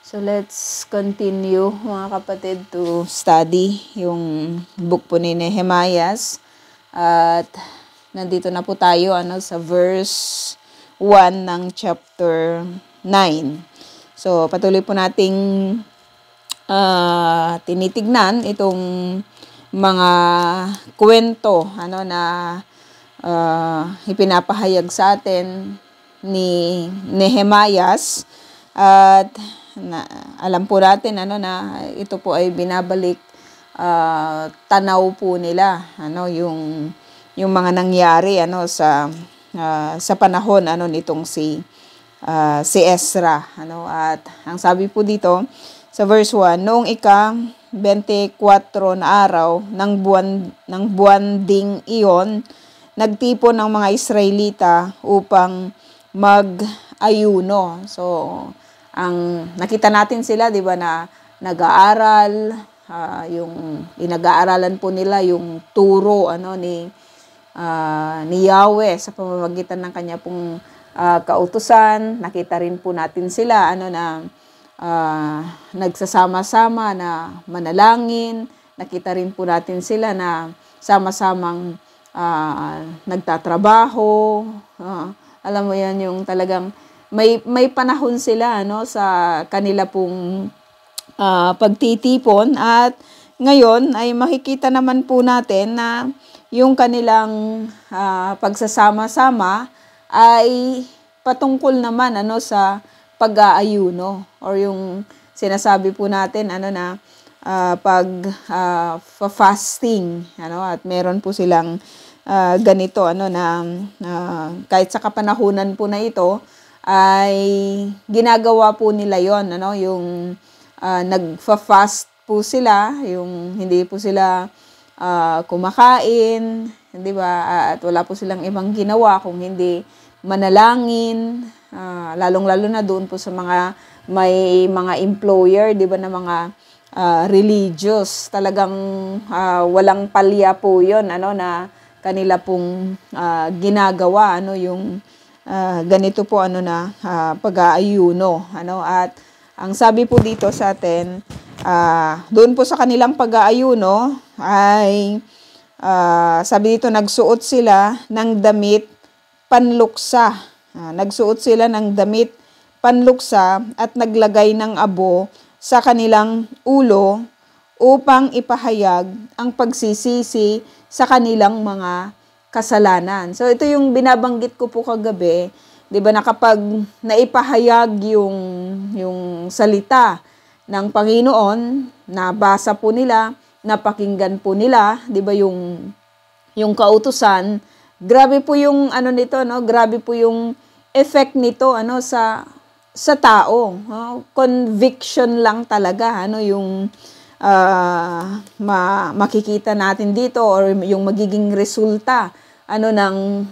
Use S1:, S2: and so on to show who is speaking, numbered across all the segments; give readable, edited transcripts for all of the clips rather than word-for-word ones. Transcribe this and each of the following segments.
S1: So let's continue mga kapatid to study yung book po ni Nehemias. At nandito na po tayo sa verse 1 ng chapter 9. So patuloy po nating tinitignan itong mga kwento na ipinapahayag sa atin ni Nehemias. At alam po natin na ito po ay binabalik tanaw po nila yung mga nangyari sa panahon nitong si Ezra at ang sabi po dito sa verse 1, noong ika-24 na araw ng buwan ding iyon, nagtipon ng mga Israelita upang mag-ayuno. So ang nakita natin sila, 'di ba, na nag-aaral, yung inag-aaralan po nila yung turo ni Yahweh sa pamamagitan ng kanya pong kautusan. Nakita rin po natin sila na nagsasama-sama na manalangin. Nakita rin po natin sila na sama-samang nagtatrabaho. Alam mo yan, yung talagang may panahon sila sa kanila pong pagtitipon, at ngayon ay makikita naman po natin na yung kanilang pagsasama-sama ay patungkol naman sa pag-aayuno, or yung sinasabi po natin na fasting at meron po silang ganito na kahit sa kapanahunan po na ito ay ginagawa po nila yon yung nagfa-fast po sila, yung hindi po sila kumakain, hindi ba, at wala po silang ibang ginawa kung hindi manalangin, lalong-lalo na doon po sa may mga employer, di ba, na mga religious, talagang walang palya po yon na kanila pong ginagawa yung ganito po pag-aayuno at ang sabi po dito sa atin, doon po sa kanilang pag-aayuno ay sabi dito, nagsuot sila ng damit panluksa. Nagsuot sila ng damit panluksa at naglagay ng abo sa kanilang ulo upang ipahayag ang pagsisisi sa kanilang mga kasalanan. So ito yung binabanggit ko po kagabi, 'di ba, na kapag naipahayag yung salita ng Panginoon, nabasa po nila, napakinggan po nila, 'di ba, yung kautusan, grabe po yung nito, grabe po yung effect nito sa tao. Conviction lang talaga yung makikita natin dito, or yung magiging resulta ng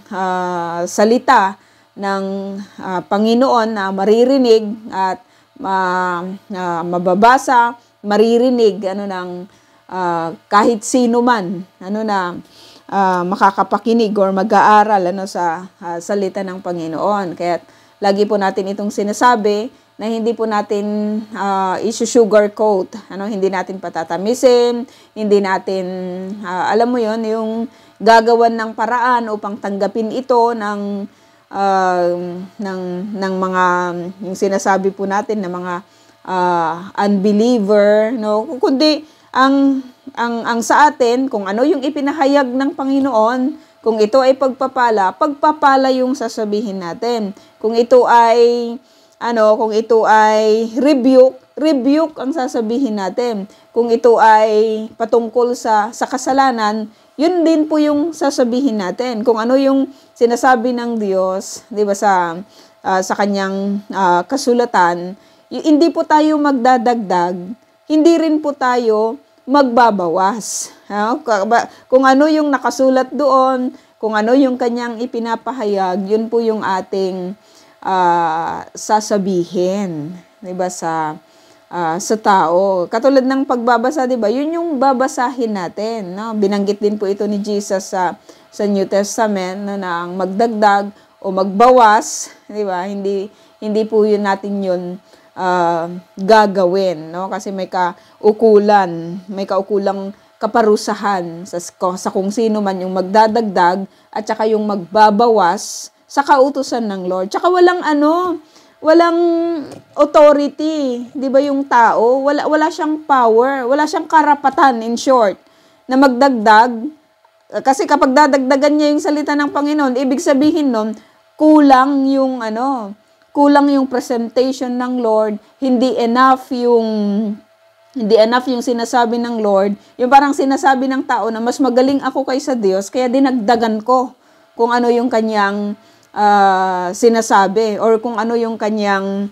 S1: salita ng Panginoon na maririnig at mababasa, maririnig ng kahit sino man na makakapakinig or mag-aaral sa salita ng Panginoon. Kaya lagi po natin itong sinasabi na hindi po natin i-sugarcoat, hindi natin patatamisin, hindi natin alam mo yon, yung gagawan ng paraan upang tanggapin ito ng mga yung sinasabi po natin na mga unbeliever, kundi ang sa atin, kung ano yung ipinahayag ng Panginoon, kung ito ay pagpapala yung sasabihin natin. Kung ito ay rebuke ang sasabihin natin. Kung ito ay patungkol sa kasalanan, yun din po yung sasabihin natin. Kung ano yung sinasabi ng Diyos, 'di ba, sa kanyang kasulatan, hindi po tayo magdadagdag, hindi rin po tayo magbabawas. Kung ano yung nakasulat doon, kung ano yung kanyang ipinapahayag, yun po yung ating sasabihin, 'di ba, sa tao. Katulad ng pagbabasa, 'di ba? Yun yung babasahin natin, Binanggit din po ito ni Jesus sa New Testament na ang magdagdag o magbawas, 'di ba? Hindi po yun natin yun gagawin, no? Kasi may kaukulang kaparusahan sa kung sino man yung magdadagdag at saka yung magbabawas sa kautusan ng Lord. Tsaka walang authority, 'di ba, yung tao, wala siyang power, wala siyang karapatan, in short, na magdagdag. Kasi kapag dadagdagan niya yung salita ng Panginoon, ibig sabihin nun, kulang yung presentation ng Lord, hindi enough yung sinasabi ng Lord, yung parang sinasabi ng tao na mas magaling ako kaysa Diyos, kaya dinagdagan ko kung ano yung kanyang sinasabi, or kung ano yung kanyang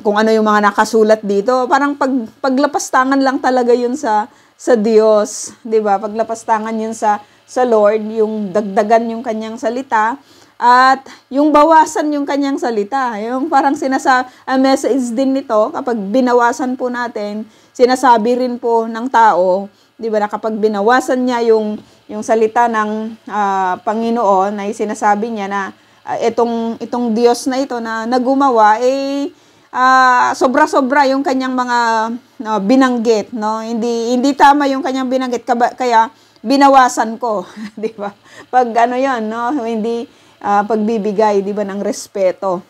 S1: kung ano yung mga nakasulat dito. Parang paglapastangan lang talaga yun sa Diyos, 'di ba? Paglapastangan yun sa Lord, yung dagdagan yung kanyang salita at yung bawasan yung kanyang salita. Yung parang message din nito, kapag binawasan po natin, sinasabi rin po ng tao, 'di ba, na kapag binawasan niya yung salita ng Panginoon, ay sinasabi niya na itong Diyos na ito na nagumawa, sobra-sobra yung kanyang mga binanggit, no? Hindi tama yung kanyang binanggit, kaya binawasan ko, 'di ba? Pag no, hindi pagbibigay, 'di ba, ng respeto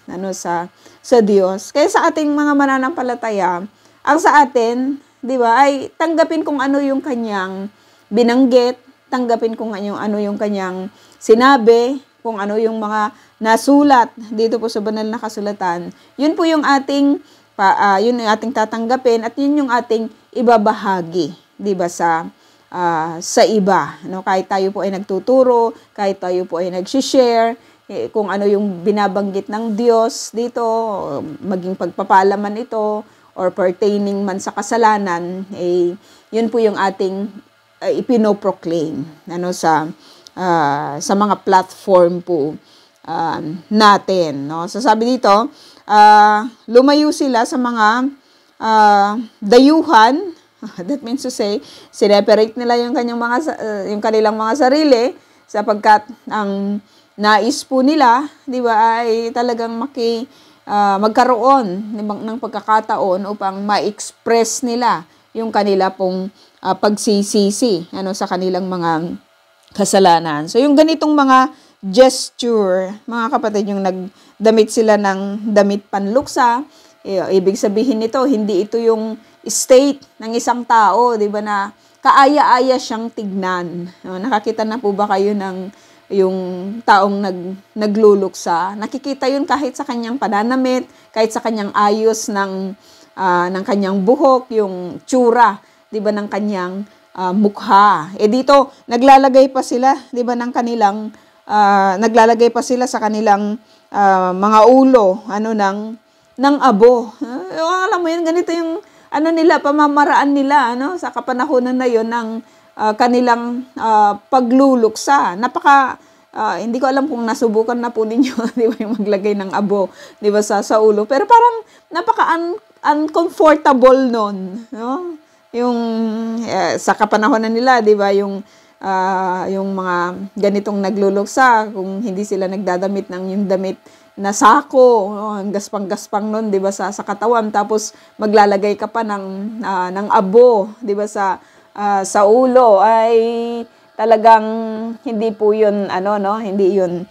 S1: sa Diyos. Kaya sa ating mga mananampalataya, ang sa atin, 'di ba, ay tanggapin kung ano yung kanyang binanggit, tanggapin kung ano yung kanyang sinabi, kung ano yung mga nasulat dito po sa banal na kasulatan. Yun po yung ating tatanggapin, at yun yung ating ibabahagi, 'di ba, sa iba, no? Kahit tayo po ay nagtuturo, kahit tayo po ay nagshi-share, kung ano yung binabanggit ng Diyos dito, maging pagpapalaman ito or pertaining man sa kasalanan, yun po yung ating ipinoproclaim sa mga platform po natin, no? So sabi dito, lumayo sila sa mga dayuhan. That means to say, sineperate nila yung kanilang mga sarili, sapagkat ang nais po nila, 'di ba, ay talagang magkaroon ng pagkakataon upang ma-express nila yung kanila pong pagsisisi sa kanilang mga kasalanan. So yung ganitong mga gesture, mga kapatid, yung nagdamit sila ng damit panluksa, ibig sabihin nito, hindi ito yung state ng isang tao, 'di ba, na kaaya-aya siyang tignan. Nakakita na po ba kayo ng yung taong nagluluksa? Nakikita yun kahit sa kanyang pananamit, kahit sa kanyang ayos ng kanyang buhok, yung tsura, 'di ba, ng kanyang mukha. Dito naglalagay pa sila, 'di ba, naglalagay pa sila sa kanilang mga ulo ng abo. Alam mo yun, ganito yung pamamaraan nila sa kapanahunan na yon ng kanilang pagluluksa. Hindi ko alam kung nasubukan na po ninyo, 'di ba, yung maglagay ng abo, 'di ba, sa ulo. Pero parang uncomfortable noon, no? Yung sa kapanahunan nila, 'di ba, yung mga ganitong nagluluksa, kung hindi sila nagdadamit ng yung damit na sako, ang gaspang-gaspang nun, 'di ba, sa katawan, tapos maglalagay ka pa ng abo, 'di ba, sa ulo, ay talagang hindi po 'yun hindi 'yun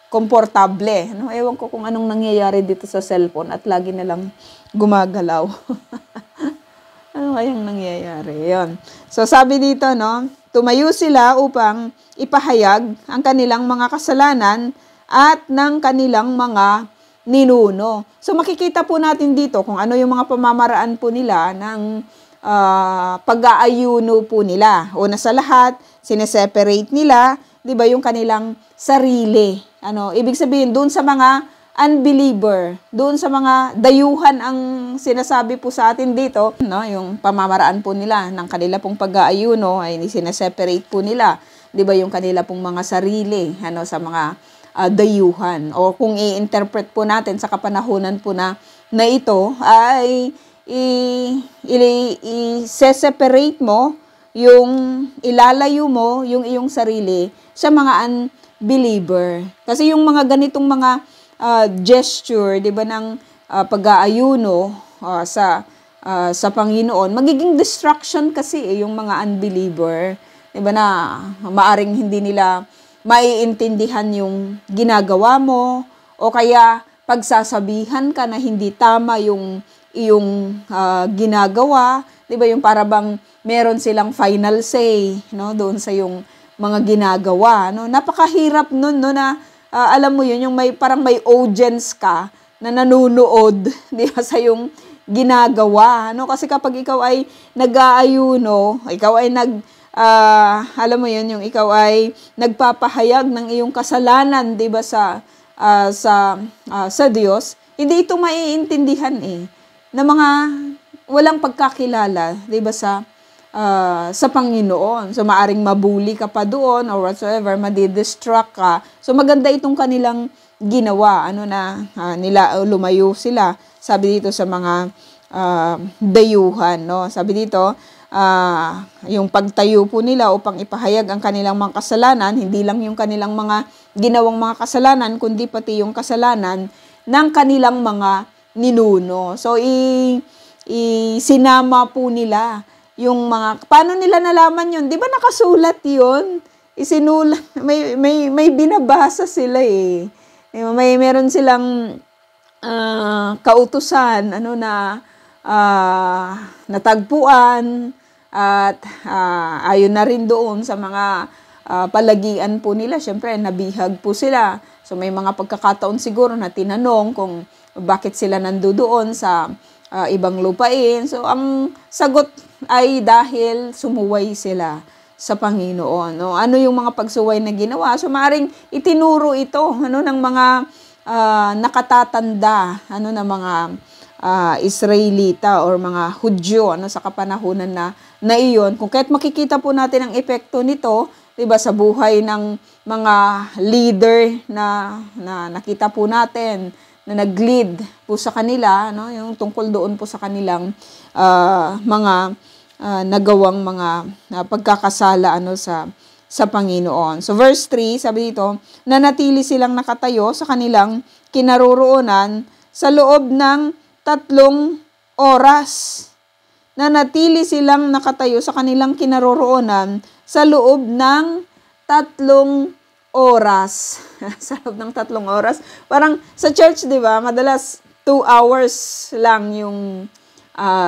S1: komportable, no? Ewan ko kung anong nangyayari dito sa cellphone at lagi na lang gumagalaw. Ano kayang nangyayari? 'Yon. So sabi dito, no, tumayo sila upang ipahayag ang kanilang mga kasalanan at ng kanilang mga ninuno. So makikita po natin dito kung ano yung mga pamamaraan po nila ng pag-aayuno po nila. Una sa lahat, sineseparate nila, 'di ba, yung kanilang sarili. Ibig sabihin doon sa mga unbeliever, doon sa mga dayuhan ang sinasabi po sa atin dito, no, yung pamamaraan po nila ng kanila pong pag-aayuno ay sineseparate po nila, 'di ba, yung kanila pong mga sarili sa mga dayuhan. O kung i-interpret po natin sa kapanahunan po na ito, ay i-separate mo, ilalayo mo yung iyong sarili sa mga unbeliever. Kasi yung mga ganitong mga gesture, 'di ba, ng pag-aayuno sa Panginoon, magiging distraction kasi yung mga unbeliever, 'di ba, na maaring hindi nila maiintindihan yung ginagawa mo, o kaya pagsasabihan ka na hindi tama yung iyong ginagawa, 'di ba, yung para bang meron silang final say, no, doon sa yung mga ginagawa, no. Napakahirap nun, no, na alam mo yun, yung parang may audience ka na nanunood, 'di ba, sa yung ginagawa, no. Kasi kapag ikaw ay nag-aayuno, ikaw ay alam mo yun, yung ikaw ay nagpapahayag ng iyong kasalanan, 'di ba, sa Diyos, hindi ito maiintindihan na mga walang pagkakilala, 'di ba, sa Panginoon. So maaring mabuli ka pa doon or whatsoever, madidistract ka. So maganda itong kanilang ginawa, nila, lumayo sila. Sabi dito sa mga dayuhan, no. Sabi dito, yung pagtayo po nila upang ipahayag ang kanilang mga kasalanan, hindi lang yung kanilang mga ginawang mga kasalanan, kundi pati yung kasalanan ng kanilang mga ninuno. So sinama po nila yung mga, paano nila nalaman yun? Di ba nakasulat yun? Isinulat, may binabasa sila meron silang kautusan, natagpuan, at ayon na rin doon sa mga palagian po nila. Siyempre, nabihag po sila. So may mga pagkakataon siguro na tinanong kung bakit sila nandoon sa ibang lupain. So ang sagot ay dahil sumuway sila sa Panginoon. No? Ano yung mga pagsuway na ginawa? So maaaring itinuro ito ng mga nakatatanda, na mga Israelita or mga Hudyo sa kapanahunan na iyon. Kung kaya't makikita po natin ang epekto nito, 'di ba, sa buhay ng mga leader na nakita po natin na nag-lead po sa kanila, yung tungkol doon po sa kanilang mga nagawang mga pagkakasala sa Panginoon. So verse 3, sabi dito, nanatili silang nakatayo sa kanilang kinaroroonan sa loob ng 3 oras. Nanatili silang nakatayo sa kanilang kinaroroonan sa loob ng 3 oras. Sa loob ng 3 oras. Parang sa church, di ba, madalas 2 hours lang yung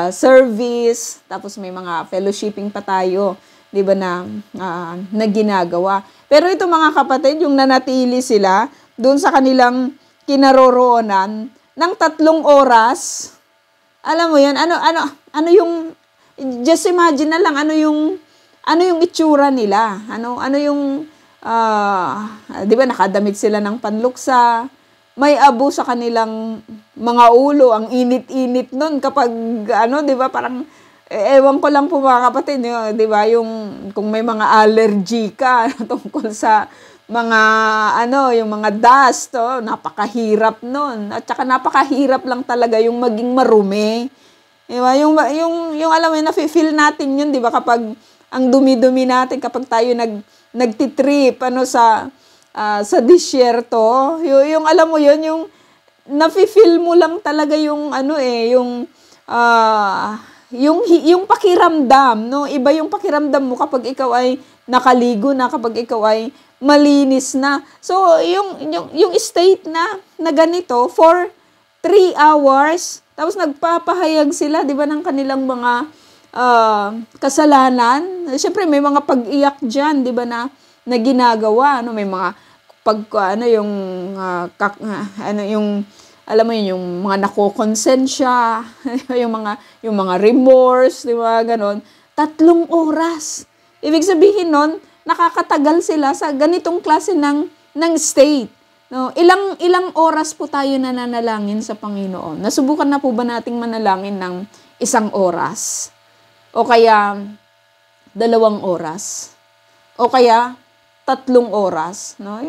S1: service, tapos may mga fellowshipping pa tayo, di ba, na ginagawa. Pero ito, mga kapatid, yung nanatili sila doon sa kanilang kinaroroonan ng 3 oras, alam mo yan, ano yung, just imagine na lang, ano yung itsura nila, ano yung, di ba, nakadamit sila ng panluksa, may abo sa kanilang mga ulo, ang init-init nun kapag, di ba, parang, ewan ko lang po mga kapatid, di ba, yung, kung may mga allergy ka tungkol sa mga, yung mga dust, napakahirap nun. At saka napakahirap lang talaga yung maging marumi. Di ba, yung alam mo, nafe-feel natin yun, di ba, kapag, ang dumi-dumi natin, kapag tayo nagtitrip, sa disyerto, yung alam mo yun, yung nafe-feel mo lang talaga yung yung pakiramdam, no? Iba yung pakiramdam mo kapag ikaw ay nakaligo na, kapag ikaw ay malinis na. So, yung state na ganito for 3 hours, tapos nagpapahayag sila, di ba, ng kanilang mga kasalanan. Siyempre, may mga pag-iyak dyan, di ba, na ginagawa, may mga alam mo yun, yung mga nakokonsensya, yung mga remorse, di ba, ganon. 3 oras. Ibig sabihin nun, nakakatagal sila sa ganitong klase ng state. No? Ilang oras po tayo nananalangin sa Panginoon? Nasubukan na po ba nating manalangin ng 1 oras? O kaya 2 oras? O kaya 3 oras? No?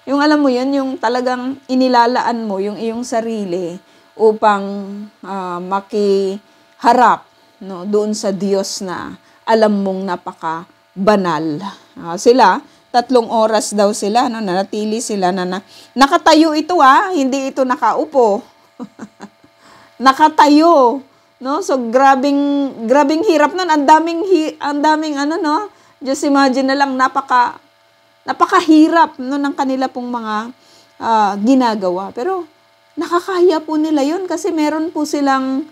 S1: Yung alam mo yun, yung talagang inilalaan mo yung iyong sarili upang makiharap, no, doon sa Diyos na alam mong napaka-banal. Sila, 3 oras daw sila, no, nanatili sila na nakatayo ito hindi ito nakaupo. Nakatayo, no? So grabing hirap nun. Ang daming ano, no? Just imagine na lang, napakahirap no ng kanila pong mga ginagawa. Pero nakakaya po nila 'yun kasi meron po silang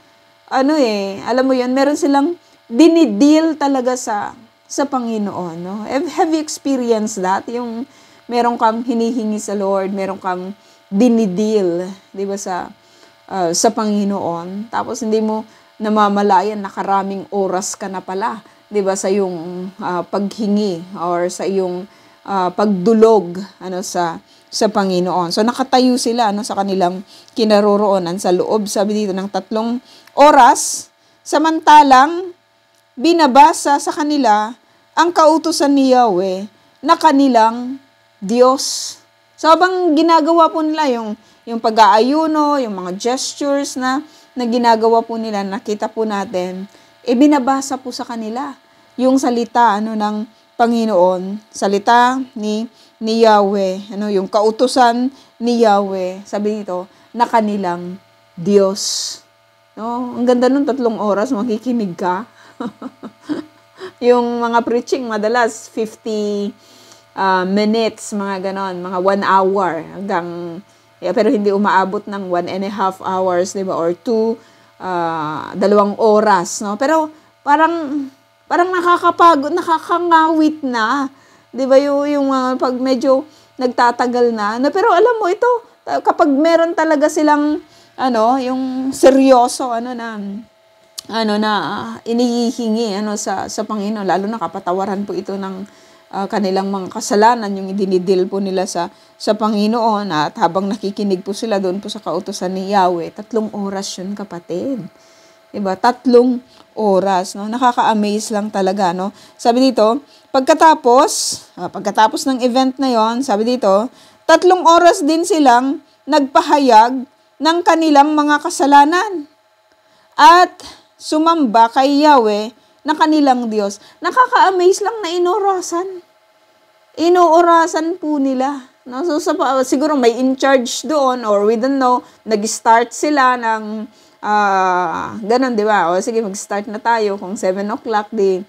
S1: alam mo 'yun, meron silang dinideal talaga sa Panginoon, no? Have you experienced that? Yung meron kang hinihingi sa Lord, meron kang dinideal, 'di ba, sa Panginoon. Tapos hindi mo namamalayan na karaming oras ka na pala, 'di ba, sa iyong paghingi or sa iyong pagdulog sa Panginoon. So nakatayo sila sa kanilang kinaroroonan sa loob, sabi dito, ng 3 oras, samantalang binabasa sa kanila ang kautusan ni Yahweh na kanilang Diyos. So habang ginagawa po nila yung pag-aayuno, yung mga gestures na ginagawa po nila, nakita po natin, binabasa po sa kanila yung salita ng Panginoon, salita ni Yahweh, yung kautusan ni Yahweh, sabi dito, na kanilang Diyos. No? Ang ganda nun, 3 oras, makikinig ka. Yung mga preaching, madalas 50 minutes, mga ganon, mga 1 hour, pero hindi umaabot ng 1.5 hours, diba? Or 2 oras, no? Pero parang nakakapagod, nakakangawit na, diba? Yung pag medyo nagtatagal na, pero alam mo ito, kapag meron talaga silang yung seryoso na inihihingi sa Panginoon, lalo na kapatawaran po ito ng kanilang mga kasalanan, yung idinidil po nila sa Panginoon, at habang nakikinig po sila doon po sa kautusan ni Yahweh, 3 oras yun, kapatid. Diba? 3 oras, no? Nakaka-amaze lang talaga, no? Sabi dito, pagkatapos ng event na yon, sabi dito, 3 oras din silang nagpahayag ng kanilang mga kasalanan at sumamba kay Yahweh na kanilang Diyos. Nakaka-amaze lang na inoorasan po nila. No? So, siguro may in charge doon, or we don't know, nag-start sila ng ganun, di ba? O sige, mag-start na tayo kung 7 o'clock, 7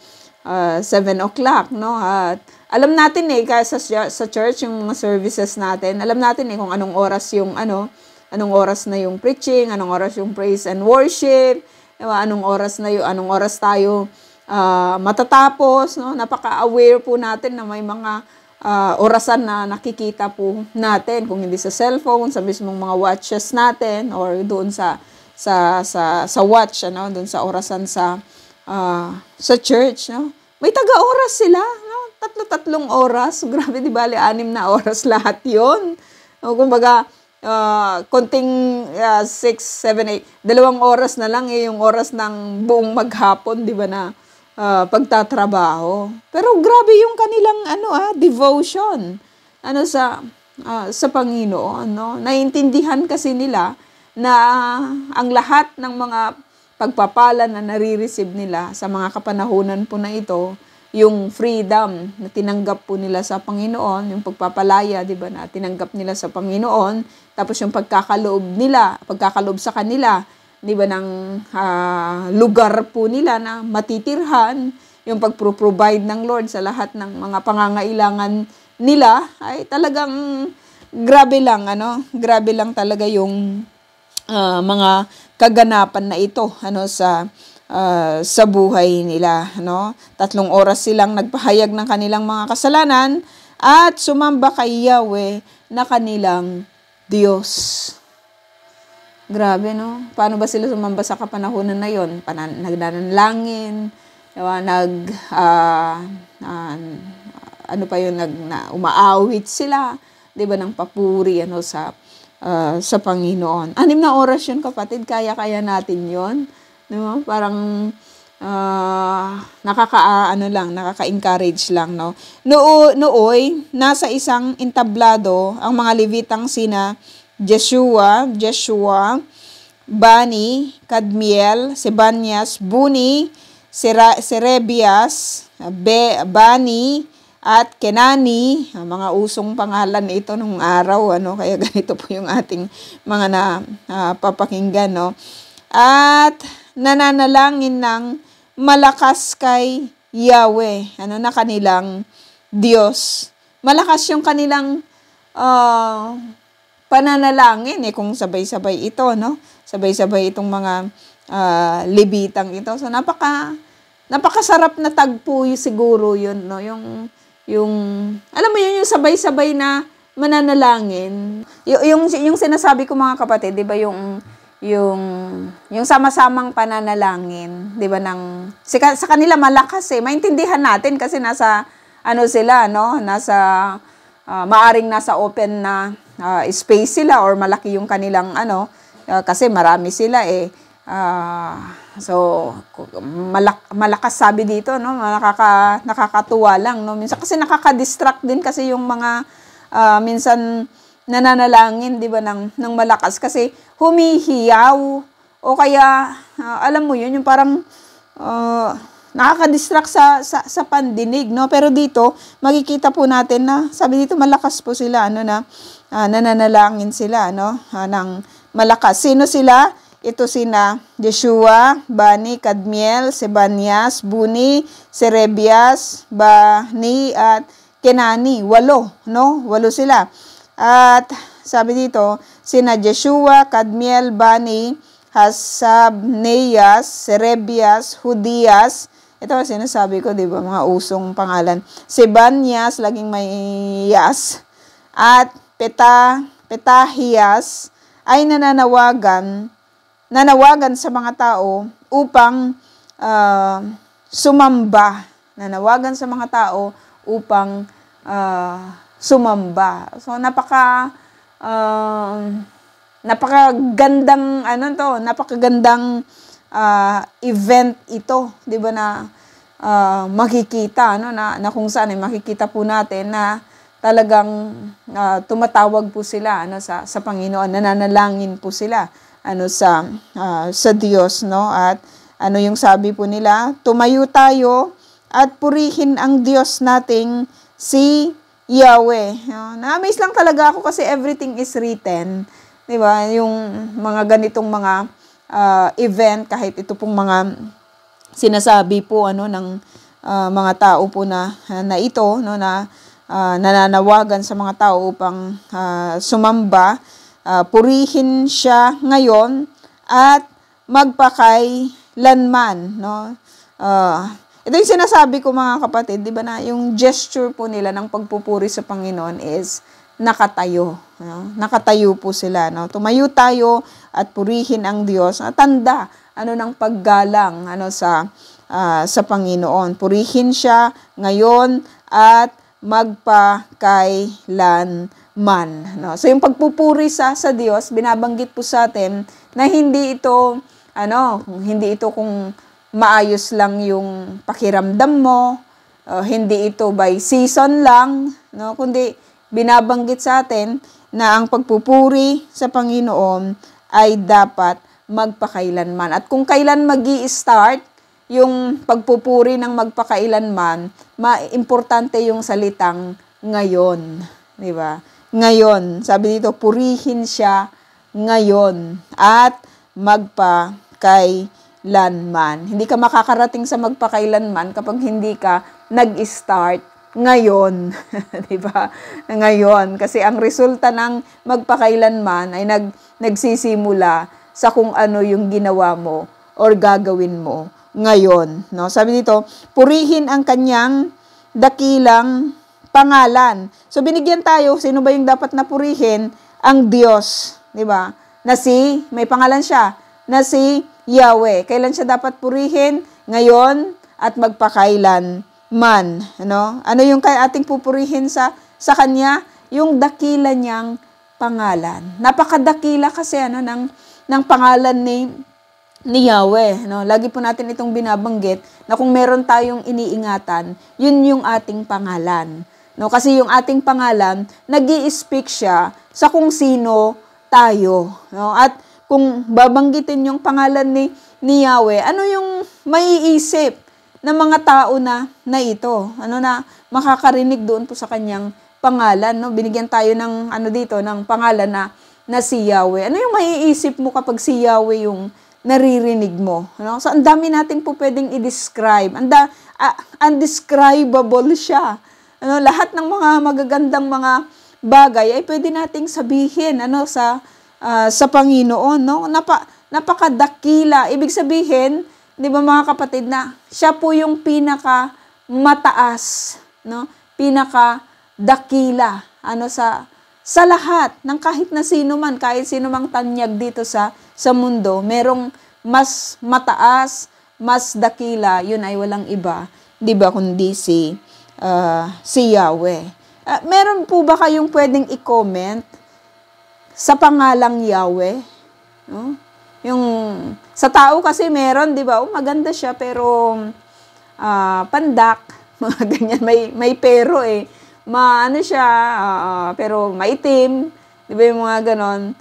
S1: o'clock, no? At alam natin kasi sa church, yung mga services natin, alam natin kung anong oras anong oras na yung preaching, anong oras yung praise and worship, diba? Anong oras tayo matatapos, no? Napaka-aware po natin na may mga orasan na nakikita po natin, kung hindi sa cellphone, sa mismong mga watches natin, or doon sa watch, doon sa orasan sa church, no? May taga-oras sila, no? 3 oras. Grabe, di ba? 6 na oras lahat 'yon. No, kumbaga, konting 6, 7, 8, 2 oras na lang yung oras ng buong maghapon, di ba, na pagtatrabaho. Pero grabe yung kanilang devotion sa Panginoon, no? Naiintindihan kasi nila na ang lahat ng mga pagpapala na nare-receive nila sa mga kapanahunan po na ito, yung freedom na tinanggap po nila sa Panginoon, yung pagpapalaya, di ba, na tinanggap nila sa Panginoon, tapos yung pagkakaloob sa kanila, di ba, ng lugar po nila na matitirhan, yung pagpro-provide ng Lord sa lahat ng mga pangangailangan nila, ay talagang grabe lang talaga yung mga kaganapan na ito sa buhay nila, no? 3 oras silang nagpahayag ng kanilang mga kasalanan at sumamba kay Yahweh na kanilang Diyos. Grabe, no? Paano ba sila sumamba sa kapanahunan na yon? Nagnanalangin, diba? Umaawit sila, diba, ng papuri sa Panginoon. 6 na oras yun, kapatid, kaya natin yon. No? Parang nakaka-encourage lang, no? Nooy, nasa isang entablado ang mga Levitang sina Jeshua, Bani, Kadmiel, Sebanias, Buni, Serebias, Bani, at Kenani, mga usong pangalan ito nung araw, kaya ganito po yung ating mga papakinggan, no? At nananalangin ng malakas kay Yahweh, na kanilang Diyos. Malakas yung kanilang pananalangin, kung sabay-sabay ito, no? Sabay-sabay itong mga libitang ito. So, napakasarap na tagpo siguro yun, no? Alam mo yun, yung sabay-sabay na mananalangin. Yung sinasabi ko mga kapatid, di ba, yung sama-samang pananalangin, di ba, sa kanila malakas maintindihan natin kasi nasa, sila, no? Maaring nasa open na space sila or malaki yung kanilang, kasi marami sila so, malakas sabi dito, no? Nakakatuwa lang, no? Minsan kasi nakaka-distract din kasi yung mga minsan nananalangin, di ba, ng malakas kasi humihiyaw o kaya alam mo yun, yung parang nakaka-distract sa pandinig, no? Pero dito makikita po natin na sabi dito malakas po sila, nananalangin sila, ng malakas. Sino sila? Ito sina Jeshua, Bani, Kadmiel, Sebanias, Buni, Serebias, Bani, at Kenani. 8, no? 8 sila. At sabi dito, sina Jeshua, Kadmiel, Bani, Hasabneyas, Serebias, Hudias. Ito sinasabi ko, di ba? Mga usong pangalan. Sebanias, laging may yas. At Petahias ay nanawagan sa mga tao upang sumamba. Nanawagan sa mga tao upang sumamba. So, napakagandang, napakagandang event ito, di ba, na makikita, na kung saan makikita po natin na talagang tumatawag po sila, sa Panginoon, nananalangin po sila, sa Diyos, no? At yung sabi po nila, tumayo tayo at purihin ang Diyos nating si Yahweh. Na-amaze lang talaga ako kasi everything is written, di ba? Yung mga ganitong mga event, kahit ito pong mga sinasabi po ng mga tao po na ito, no, na nananawagan sa mga tao upang sumamba, purihin siya ngayon at magpakailanman, no? Ito yung sinasabi ko mga kapatid, di ba, na yung gesture po nila ng pagpupuri sa Panginoon is nakatayo, no? Nakatayo po sila, no? Tumayo tayo at purihin ang Diyos. Tanda ng paggalang sa Panginoon. Purihin siya ngayon at magpakailanman, no? So yung pagpupuri sa Diyos, binabanggit po sa atin na hindi ito kung maayos lang yung pakiramdam mo, hindi ito by season lang, no? Kundi binabanggit sa atin na ang pagpupuri sa Panginoon ay dapat magpakailanman. At kung kailan magi-start yung pagpupuri ng magpakailanman, importante yung salitang ngayon, di ba? Ngayon, sabi dito, purihin siya ngayon at magpakailanman. Hindi ka makakarating sa magpakailanman kapag hindi ka nag-start ngayon, di ba? Ngayon, kasi ang resulta ng magpakailanman ay nagsisimula sa kung ano yung ginawa mo or gagawin mo ngayon, no? Sabi dito, purihin ang kanyang dakilang pangalan. So binigyan tayo, sino ba yung dapat na purihin? Ang Diyos, di ba? May pangalan siya, na si Yahweh. Kailan siya dapat purihin? Ngayon at magpakailanman, ano? Ano yung ating pupurihin sa kanya? Yung dakila niyang pangalan. Napakadakila kasi ng pangalan ni Yahweh, no? Lagi po natin itong binabanggit na kung meron tayong iniingatan, yun yung ating pangalan, no? Kasi yung ating pangalan, nag-i-speak siya sa kung sino tayo, no? At kung babanggitin yung pangalan ni Yahweh, ano yung maiisip ng mga tao na ito. Na makakarinig doon po sa kanyang pangalan, no? Binigyan tayo ng dito ng pangalan na si Yahweh. Ano yung maiisip mo kapag si Yahweh yung naririnig mo? No? So ang dami natin po pwedeng i-describe. Undescribable siya. Lahat ng mga magagandang mga bagay ay pwede nating sabihin sa Panginoon, no? Napakadakila. Ibig sabihin, 'di ba mga kapatid, na siya po yung pinaka mataas, no? Pinaka dakila sa lahat ng kahit na sino man, kahit sino mang tanyag dito sa mundo, merong mas mataas, mas dakila, yun ay walang iba, 'di ba, kundi si Yahweh. Meron po ba kayong pwedeng i-comment sa pangalang Yahweh? No? Yung sa tao kasi meron, 'di ba? Maganda siya pero pandak, mga ganyan, may pero siya, pero maitim, 'di ba, yung mga ganon.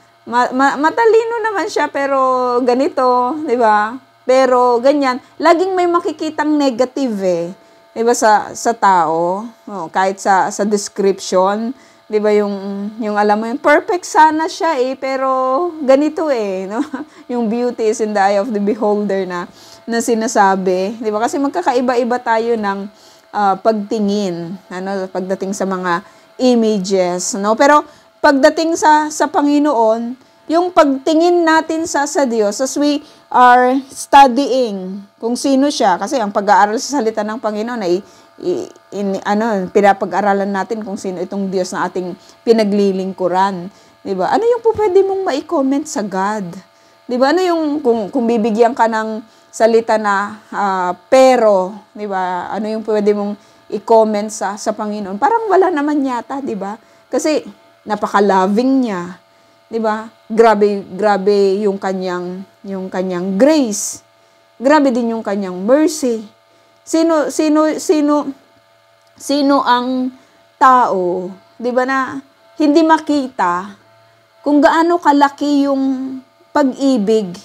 S1: Matalino naman siya pero ganito, 'di ba? Pero ganyan, laging may makikitang negative 'di ba sa tao, kahit sa description, 'di ba, yung alam mo, yung perfect sana siya pero ganito no? Yung beauty is in the eye of the beholder na sinasabi, 'di ba? Kasi magkakaiba-iba tayo ng pagtingin, pagdating sa mga images, no? Pero pagdating sa Panginoon, yung pagtingin natin sa Diyos, as we are studying kung sino siya, kasi ang pag-aaral sa salita ng Panginoon ay pinapag-aralan natin kung sino itong Diyos na ating pinaglilingkuran, 'di ba? Ano yung po pwede mong mai-comment sa God? 'Di ba? Ano yung kung bibigyan ka ng salita na pero, 'di ba? Ano yung pwede mong i-comment sa Panginoon? Parang wala naman yata, 'di ba? Kasi napaka-loving niya, 'di ba? Grabe yung kanyang grace. Grabe din yung kanyang mercy. Sino ang tao, 'di ba, na hindi makita kung gaano kalaki yung pag-ibig,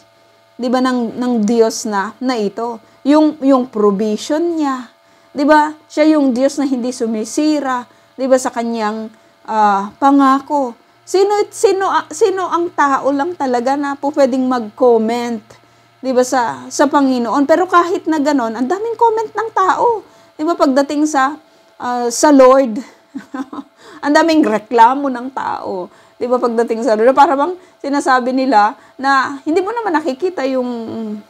S1: 'di ba, ng Diyos na ito. Yung provision niya, 'di ba? Siya yung Diyos na hindi sumisira, 'di ba, sa kanyang pangako. Sino ang tao lang talaga na po pwedeng mag-comment, 'di ba, sa Panginoon? Pero kahit na ganoon, ang daming comment ng tao, 'di ba, pagdating sa Lord. Ang daming reklamo ng tao, 'di ba, pagdating sa Lord. Para bang sinasabi nila na hindi mo naman nakikita yung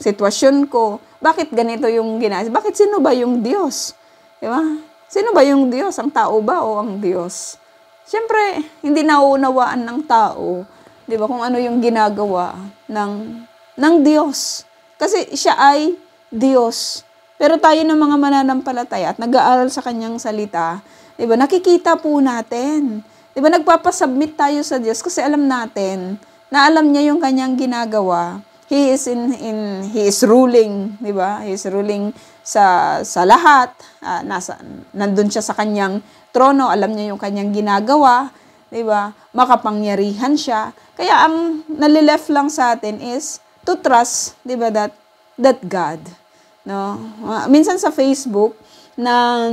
S1: sitwasyon ko. Bakit ganito yung ginagawa? Bakit sino ba yung Diyos? 'Di ba? Sino ba yung Diyos? Ang tao ba o ang Diyos? Siyempre, hindi nauunawaan ng tao, 'di ba, kung ano yung ginagawa ng Diyos. Kasi siya ay Diyos. Pero tayo ng mga mananampalataya at nag-aaral sa kanyang salita, 'di ba, nakikita po natin. 'Di ba, nagpapasubmit tayo sa Diyos kasi alam natin na alam niya yung kanyang ginagawa. He is ruling, 'di ba? He is ruling sa lahat. Nandun siya sa kanyang trono, alam niya yung kanyang ginagawa, 'di ba? Makapangyarihan siya. Kaya ang nalileft lang sa atin is to trust, 'di ba, that God, no? Minsan sa Facebook na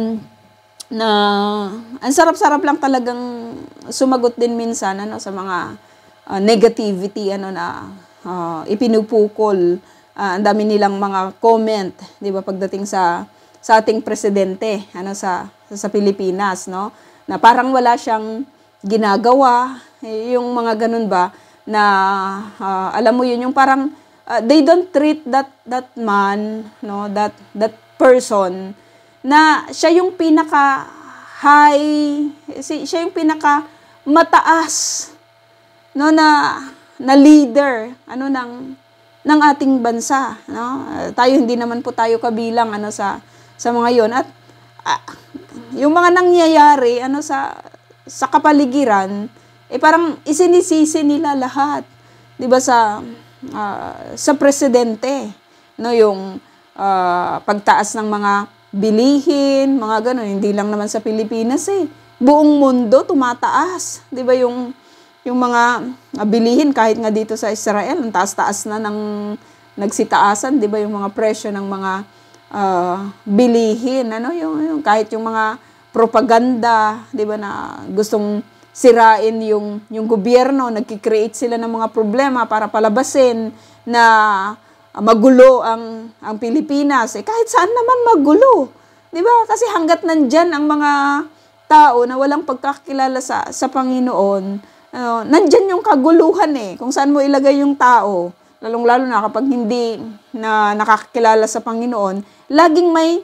S1: ang sarap-sarap lang talagang sumagot din minsan sa mga negativity na ipinupukol. Ang dami nilang mga comment, 'di ba, pagdating sa ating presidente sa Pilipinas, no? Na parang wala siyang ginagawa, yung mga ganun ba na alam mo yun, yung parang they don't treat that man, no, that person na siya yung pinaka high, siya yung pinaka mataas, no, na leader ng ating bansa, no? Tayo hindi naman po tayo kabilang sa mga yon. At yung mga nangyayari sa kapaligiran, parang isinisisi nila lahat, 'di ba, sa presidente, no, yung pagtaas ng mga bilihin, mga gano'n. Hindi lang naman sa Pilipinas buong mundo tumataas, 'di ba, yung mga bilihin, kahit nga dito sa Israel, ang taas-taas na ng nagsitaasan, 'di ba, yung mga presyo ng mga bilihin, yung kahit yung mga propaganda, 'di ba, na gustong sirain yung gobyerno, nagki-create sila ng mga problema para palabasin na magulo ang Pilipinas. Kahit saan naman magulo, 'di ba? Kasi hangga't nandyan ang mga tao na walang pagkakilala sa Panginoon, nandyan yung kaguluhan kung saan mo ilagay yung tao, lalong-lalo na kapag hindi na nakakilala sa Panginoon, laging may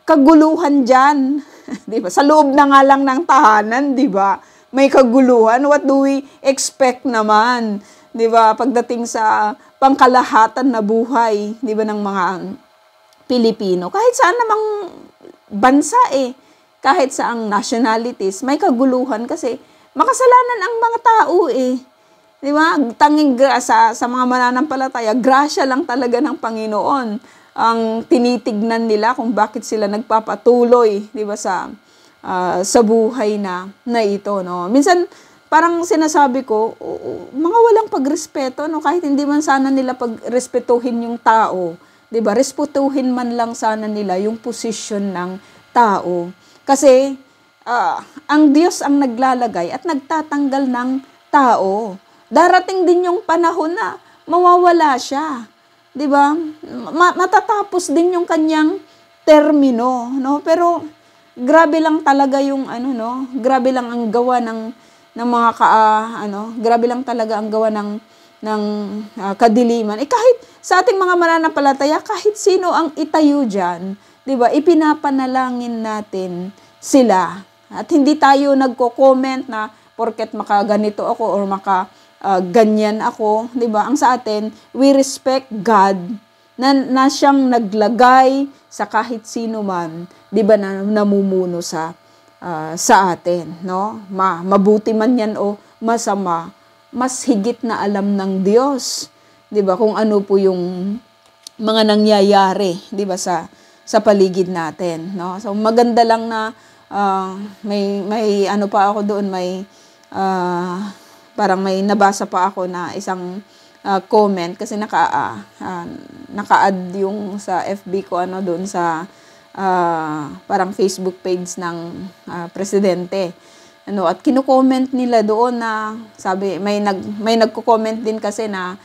S1: kaguluhan dyan. Di ba? Sa loob na nga lang ng tahanan, di ba? May kaguluhan. What do we expect naman? Di ba? Pagdating sa pangkalahatan na buhay, di ba, ng mga Pilipino. Kahit saan namang bansa kahit sa ang nationalities, may kaguluhan kasi makasalanan ang mga tao Di ba? Tanging sa mga mananampalataya, grasya lang talaga ng Panginoon ang tinitignan nila kung bakit sila nagpapatuloy, di ba, sa buhay na ito, no? Minsan parang sinasabi ko, mga walang pagrespeto, no? Kahit hindi man sana nila pagrespetuhin yung tao, di ba? Respetuhin man lang sana nila yung posisyon ng tao. Kasi ang Diyos ang naglalagay at nagtatanggal ng tao. Darating din yung panahon na mawawala siya. 'Di ba? Matatapos din yung kanyang termino, no? Pero grabe lang talaga yung grabe lang ang gawa ng mga grabe lang talaga ang gawa ng kadiliman. Kahit sa ating mga mananampalataya, kahit sino ang itayo diyan, 'di ba? Ipinapanalangin natin sila. At hindi tayo nagko-comment na porket makaganito ako or ganyan ako, 'di ba? Ang sa atin, we respect God na siyang naglagay sa kahit sino man, 'di ba, na namumuno sa atin, no? Mabuti man 'yan o masama, mas higit na alam ng Diyos, 'di ba, kung ano po yung mga nangyayari, 'di ba, sa paligid natin, no? So maganda lang na may ano pa ako doon, parang may nabasa pa ako na isang comment kasi naka-add yung sa FB ko doon sa parang Facebook page ng presidente. At kino-comment nila doon na sabi, may nagko-comment din kasi na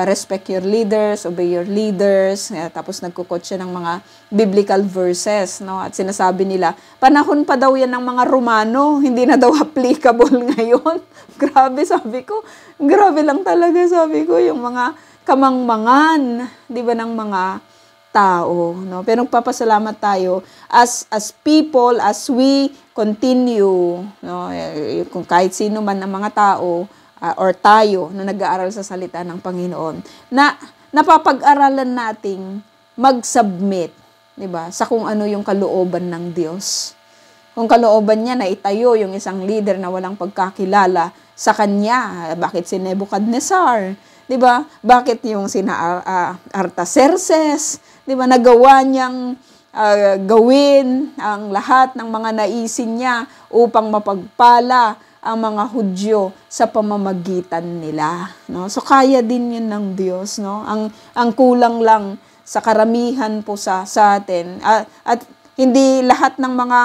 S1: respect your leaders, obey your leaders. Tapos nagko-quote siya ng mga biblical verses, no? At sinasabi nila, panahon pa daw yan ng mga Romano, hindi na daw applicable ngayon. Grabe, sabi ko. Grabe lang talaga, sabi ko, yung mga kamangmangan, 'di ba, ng mga tao, no? Pero nagpapasalamat tayo as people, as we continue, no? Kung kahit sino man ng mga tao, or tayo na nag-aaral sa salita ng Panginoon, na napapag-aralan nating mag-submit, 'di ba, sa kung ano yung kalooban ng Diyos. Kung kalooban niya na itayo yung isang leader na walang pagkakilala sa kanya, bakit si Nebuchadnezzar, 'di ba? Bakit yung sina Artaxerxes, 'di ba, nagawa niyang gawin ang lahat ng mga naisin niya upang mapagpala ang mga Hudyo sa pamamagitan nila, no? So kaya din 'yun ng Diyos, no? Ang kulang lang sa karamihan po sa atin, at hindi lahat ng mga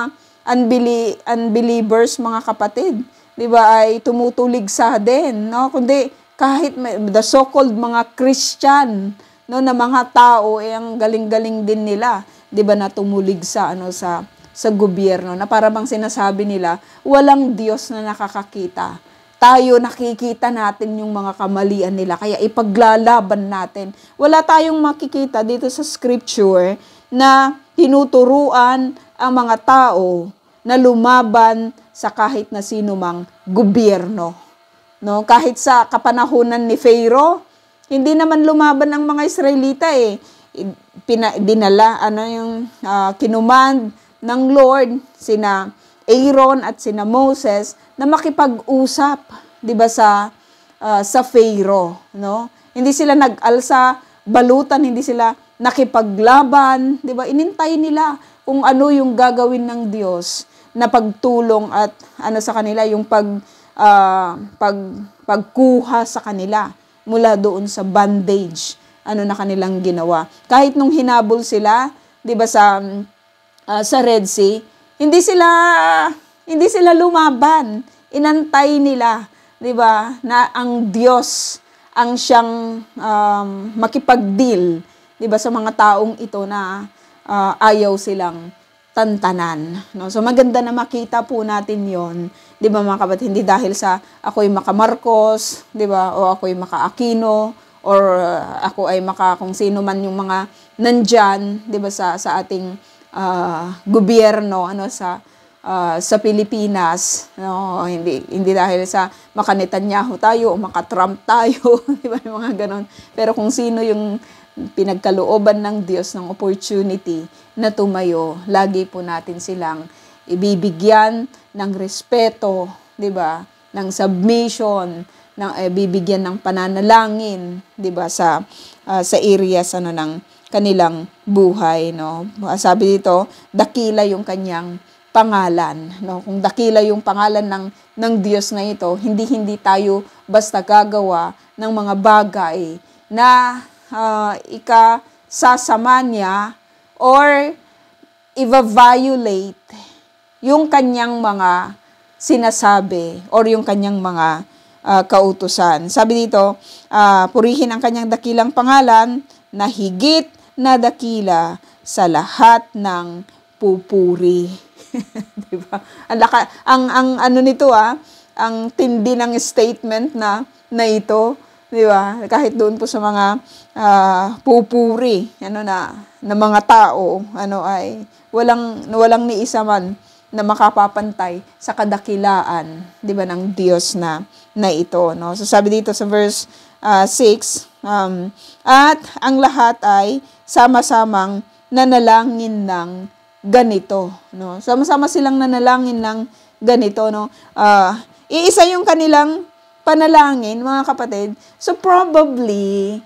S1: unbelievers, mga kapatid, 'di ba, ay tumutuligsa din, no? Kundi kahit the so-called mga Christian, no, na mga tao, ang galing-galing din nila, 'di ba, na tumuligsa sa gobyerno, na para bang sinasabi nila, walang Diyos na nakakakita. Tayo nakikita natin yung mga kamalian nila, kaya ipaglalaban natin. Wala tayong makikita dito sa scripture na tinuturuan ang mga tao na lumaban sa kahit na sino mang gobyerno. No? Kahit sa kapanahunan ni Pharaoh, hindi naman lumaban ang mga Israelita kinumand ng Lord sina Aaron at sina Moses na makipag-usap, 'di ba, sa Pharaoh, no? Hindi sila nag-alsa balutan, hindi sila nakipaglaban, 'di ba? Inintay nila kung ano yung gagawin ng Diyos na pagtulong at sa kanila, yung pagkuha sa kanila mula doon sa bondage, na kanilang ginawa. Kahit nung hinabol sila 'di ba, sa Red Sea, hindi sila lumaban. Inantay nila, 'di ba, na ang Diyos ang siyang makipag-deal, 'di ba, sa mga taong ito na ayaw silang tantanan, no? So maganda na makita po natin 'yon, 'di ba mga kapatid, hindi dahil sa ako'y maka-Marcos, 'di ba, o ako'y maka-Aquino, or ako ay kung sino man yung mga nandyan, 'di ba, sa ating gobyerno, sa Pilipinas, no? Hindi dahil sa maka-Netanyahu tayo o maka-Trump tayo, 'di ba, yung mga ganon. Pero kung sino yung pinagkalooban ng Diyos ng opportunity na tumayo, lagi po natin silang ibibigyan ng respeto, 'di ba? Ng submission, bibigyan ng pananalangin, 'di ba, sa areas ng kanilang buhay, no? Sabi dito, dakila yung kanyang pangalan, no? Kung dakila yung pangalan ng Diyos na ito, hindi tayo basta gagawa ng mga bagay na ikasasama niya or i-violate yung kanyang mga sinasabi or yung kanyang mga kautusan. Sabi dito, purihin ang kanyang dakilang pangalan na higit na dakila sa lahat ng pupuri. Diba? Ang ano nito, ang tindi ng statement na ito, 'di ba? Kahit doon po sa mga pupuri na mga tao, ay walang ni isa man na makapapantay sa kadakilaan, 'di ba, ng Diyos na ito, no? So sabi dito sa verse 6, at ang lahat ay sama-samang nanalangin ng ganito, no? Sama-sama silang nanalangin ng ganito, no? Iisa yung kanilang panalangin, mga kapatid. So probably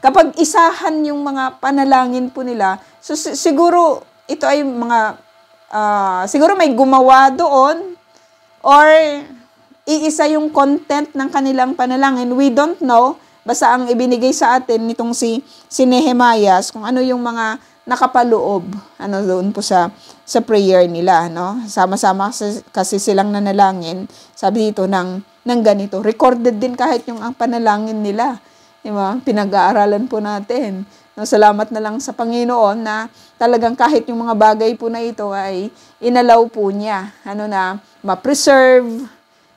S1: kapag isahan yung mga panalangin po nila, so siguro ito ay siguro may gumawa doon, or iisa yung content ng kanilang panalangin. We don't know. Basta ang ibinigay sa atin nitong si Nehemias, kung ano yung mga nakapaloob doon po sa prayer nila, no? Sama-sama kasi silang nanalangin. Sabi dito ng ganito. Recorded din kahit yung ang panalangin nila. Diba? Pinag-aaralan po natin. No, salamat na lang sa Panginoon na talagang kahit yung mga bagay po na ito ay inalaw po niya na ma-preserve,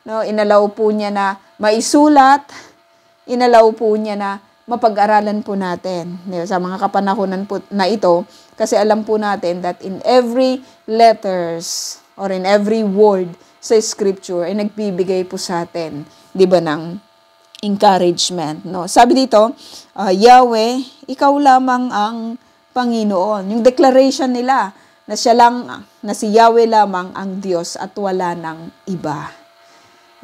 S1: no? Inalaw po niya na maisulat, inalaw po niya na mapag-aralan po natin sa mga kapanahonan po na ito, kasi alam po natin that in every letters or in every word sa scripture ay nagbibigay po sa atin, 'di ba, ng encouragement, no? Sabi dito, Yahweh, ikaw lamang ang Panginoon. Yung declaration nila na si Yahweh lamang ang Diyos at wala nang iba.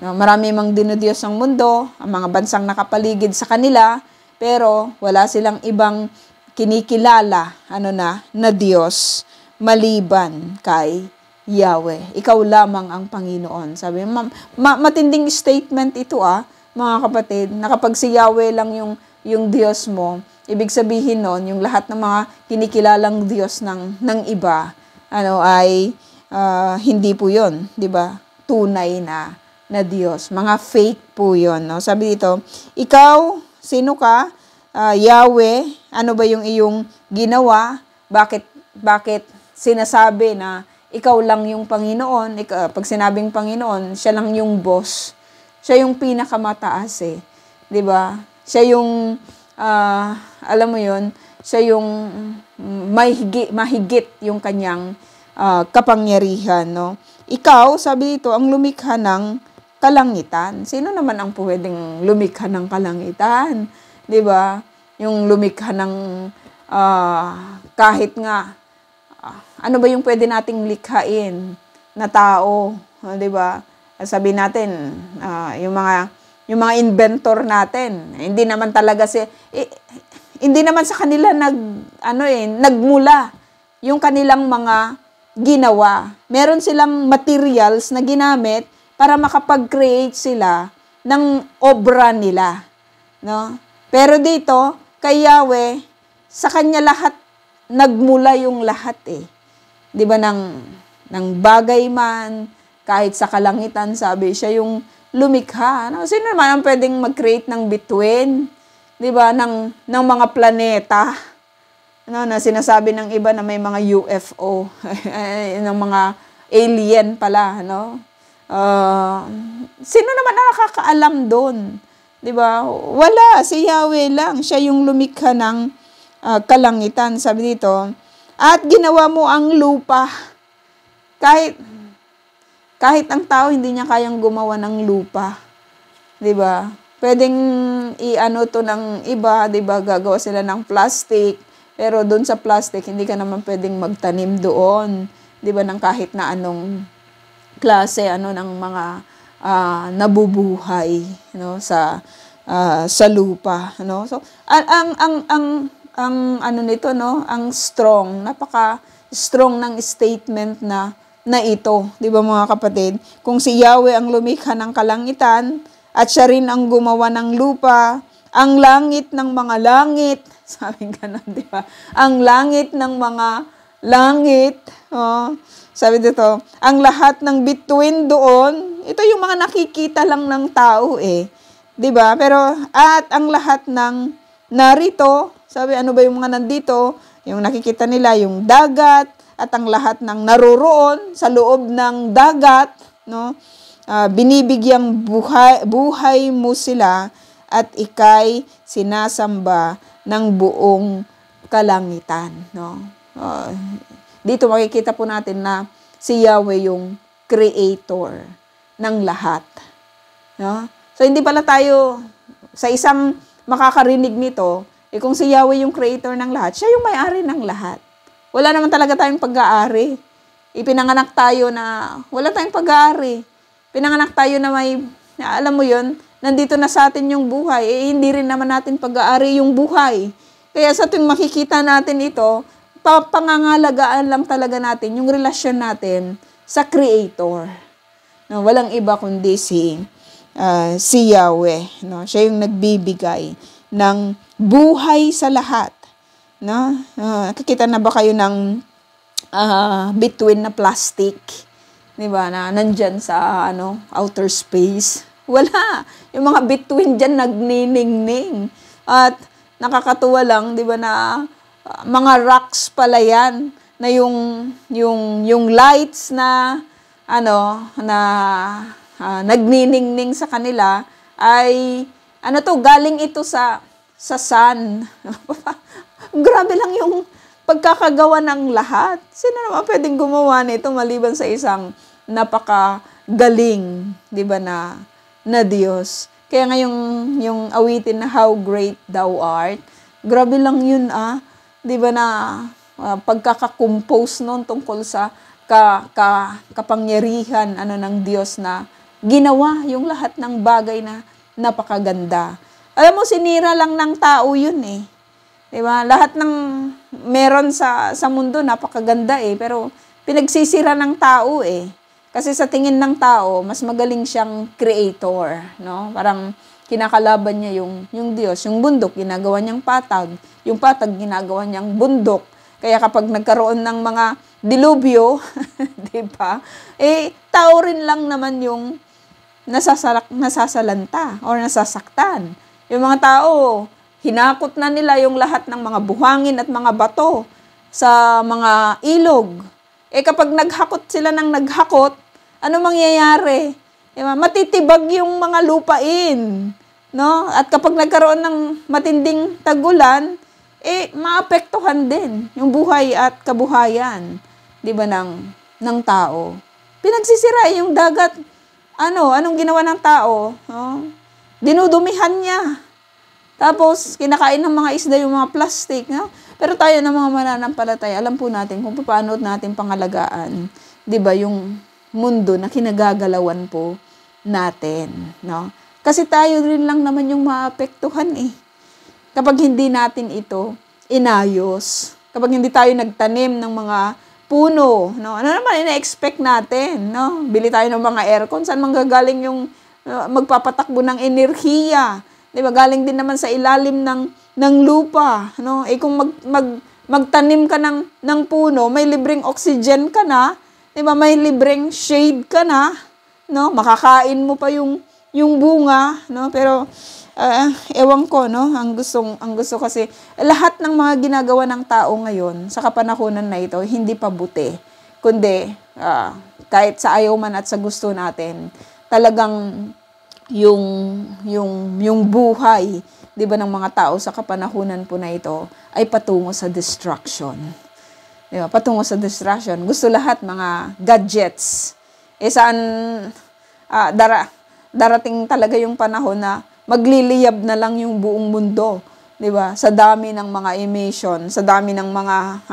S1: No, marami mang dinudiyos ang mundo, ang mga bansang nakapaligid sa kanila, pero wala silang ibang kinikilala na Diyos maliban kay Yahweh. Ikaw lamang ang Panginoon. Sabi, matinding statement ito, mga kapatid, na kapag si Yahweh lang yung Diyos mo, ibig sabihin nun, yung lahat ng mga kinikilalang Diyos ng iba, ay hindi po yun, 'di ba? Tunay na Diyos. Mga fake po yun, no? Sabi dito, ikaw, sino ka? Yahweh, ano ba yung iyong ginawa? Bakit sinasabi na ikaw lang yung Panginoon? Pag sinabing Panginoon, siya lang yung boss. Siya yung pinakamataas, 'di ba? Siya yung alam mo 'yon, siya yung mahigit yung kanyang kapangyarihan, no? Ikaw, sabi dito, ang lumikha ng kalangitan. Sino naman ang pwedeng lumikha ng kalangitan? 'Di ba? Yung lumikha ng kahit nga ano ba yung pwede nating likhain na tao, 'di ba? Sabi natin, yung mga inventor natin, hindi naman talaga hindi naman sa kanila nagmula yung kanilang mga ginawa. Meron silang materials na ginamit para makapag-create sila ng obra nila, no? Pero dito, kay Yahweh, sa kanya lahat nagmula yung lahat eh. 'Di ba, ng bagay man, kahit sa kalangitan, sabi siya yung lumikha. No? Sino naman ang pwedeng mag-create ng bituin? 'Di ba, ng mga planeta? Ano, na sinasabi ng iba na may mga UFO, ng mga alien pala, no? Sino naman ang nakakaalam doon? 'Di ba? Wala, si Yahweh lang. Siya yung lumikha ng kalangitan. Sabi dito, at ginawa mo ang lupa. Kahit ang tao hindi niya kayang gumawa ng lupa. 'Di ba? Pwedeng i-ano to ng iba, 'di ba? Gagawa sila ng plastic. Pero doon sa plastic, hindi ka naman pwedeng magtanim doon. 'Di ba? Ng kahit na anong klase ng mga nabubuhay, no, sa lupa, no. So ang ano nito, no, ang strong, napaka strong ng statement na ito, 'di ba mga kapatid? Kung si Yahweh ang lumikha ng kalangitan at siya rin ang gumawa ng lupa, ang langit ng mga langit, sabi ganun, 'di ba? Ang langit ng mga langit, sabi dito, ang lahat ng bituin doon, ito yung mga nakikita lang ng tao eh. 'Di ba? Pero at ang lahat ng narito, sabi ano ba yung mga nandito? Yung nakikita nila, yung dagat at ang lahat ng naroroon sa loob ng dagat, no? Binibigyang buhay mo sila at ikay sinasamba ng buong kalangitan, no? Dito makikita po natin na si Yahweh yung creator ng lahat, no? So hindi pala tayo sa isang makakarinig nito, kung si Yahweh yung creator ng lahat, siya yung may-ari ng lahat. Wala naman talaga tayong pag-aari. Ipinanganak tayo na wala tayong pag-aari. Pinanganak tayo na may, alam mo yun, nandito na sa atin yung buhay, hindi rin naman natin pag-aari yung buhay. Kaya sa tuwing makikita natin ito, pangangalagaan lang talaga natin yung relasyon natin sa Creator. No, walang iba kundi si Yahweh. No? Siya yung nagbibigay ng buhay sa lahat. No? Nakikita na ba kayo ng bituin na plastic? 'Di ba, na nandyan sa outer space? Wala. Yung mga bituin dyan nagniningning. At nakakatuwa lang, 'di ba, na mga rocks pala yan, na yung lights na nagniningning sa kanila ay galing ito sa sun. Grabe lang yung pagkakagawa ng lahat. Sino naman pwedeng gumawa nito maliban sa isang napakagaling, 'di ba, na Diyos. Kaya nga yung awitin na How Great Thou Art, grabe lang yun 'di ba, na pagkaka-compose noon tungkol sa kapangyarihan ng Diyos na ginawa yung lahat ng bagay na napakaganda. Alam mo, sinira lang ng tao yun eh. 'Di ba? Lahat ng meron sa mundo napakaganda eh, pero pinagsisira ng tao eh. Kasi sa tingin ng tao, mas magaling siyang creator, no? Parang kinakalaban niya yung Diyos. Yung bundok, ginagawa niyang patag. Yung patag, ginagawa niyang bundok. Kaya kapag nagkaroon ng mga dilubyo, di ba? Tao rin lang naman yung nasasalanta or nasasaktan. Yung mga tao, hinakot na nila yung lahat ng mga buhangin at mga bato sa mga ilog. Kapag naghakot sila ng naghakot, ano mangyayari? Diba? Matitibag yung mga lupain. No? At kapag nagkaroon ng matinding tagulan, maapektuhan din yung buhay at kabuhayan, 'di ba, ng tao. Pinagsisira yung dagat. Anong ginawa ng tao? Dinudumihan niya. Tapos kinakain ng mga isda yung mga plastic, no? Pero tayo ng mga mananampalataya, alam po natin kung paano natin pangalagaan, 'di ba, yung mundo na kinagagalawan po natin, no? Kasi tayo rin lang naman yung maapektuhan eh. Kapag hindi natin ito inayos, kapag hindi tayo nagtanim ng mga puno, no? Ano naman ina-expect natin, no? Bili tayo ng mga aircon, saan manggagaling yung magpapatakbo ng enerhiya? 'Di ba? Galing din naman sa ilalim ng lupa, no? Kung magtanim ka ng puno, may libreng oxygen ka na, 'di ba? May libreng shade ka na, no? Makakain mo pa yung bunga, no? Pero ewan ko, no? Ang gusto kasi lahat ng mga ginagawa ng tao ngayon sa kapanahunan na ito hindi pa buti, kundi kahit sa ayaw man at sa gusto natin, talagang yung buhay, 'di ba, ng mga tao sa kapanahunan po na ito ay patungo sa destruction. 'Di ba? Patungo sa destruction. Gusto lahat mga gadgets. Saan darating talaga yung panahon na magliliyab na lang yung buong mundo, 'di ba? Sa dami ng mga emission, sa dami ng mga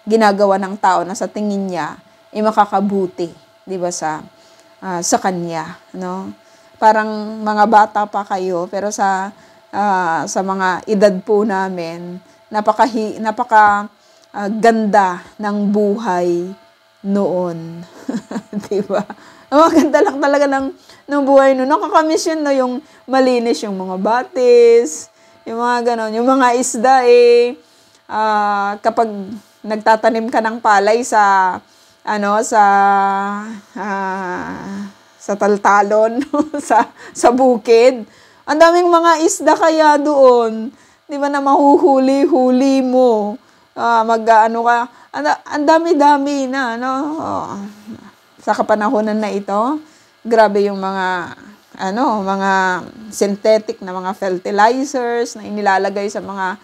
S1: ginagawa ng tao na sa tingin niya ay makakabuti, 'di ba, sa kanya, no? Parang mga bata pa kayo, pero sa mga edad po namin, napaka ganda ng buhay noon. 'Di ba? Maganda lang talaga ng buhay noon. Nakakamiss yun, no? Yung malinis yung mga batis, yung mga ganon, yung mga isda kapag nagtatanim ka ng palay sa taltalon, sa bukid. Ang daming mga isda kaya doon. 'Di ba, na mahuhuli-huli mo. Ang dami-dami na, no? Sa kapanahunan na ito, grabe yung mga synthetic na mga fertilizers na inilalagay sa mga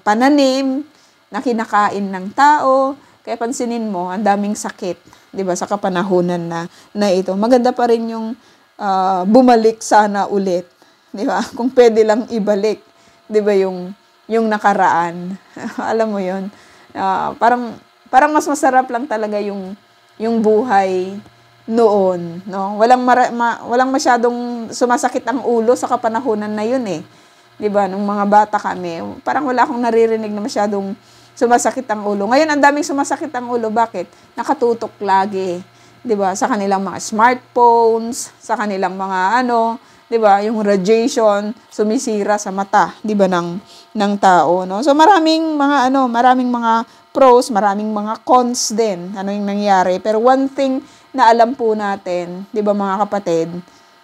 S1: pananim na kinakain ng tao. Kaya pansinin mo, ang daming sakit, 'di ba, sa kapanahunan na ito. Maganda pa rin yung bumalik sana ulit, 'di ba? Kung pwede lang ibalik, 'di ba, yung nakaraan. Alam mo 'yon. Parang mas masarap lang talaga yung buhay noon, no? Walang masyadong sumasakit ang ulo sa kapanahunan na 'yun, 'di ba? Nung mga bata kami, parang wala akong naririnig na masyadong sumasakit ang ulo. Ngayon, ang daming sumasakit ang ulo. Bakit? Nakatutok lagi, 'di ba? Sa kanilang mga smartphones, sa kanilang mga 'di ba? Yung radiation sumisira sa mata, 'di ba, ng tao, no? So maraming mga pros, maraming mga cons din. Ano yung nangyari? Pero one thing na alam po natin, 'di ba, mga kapatid,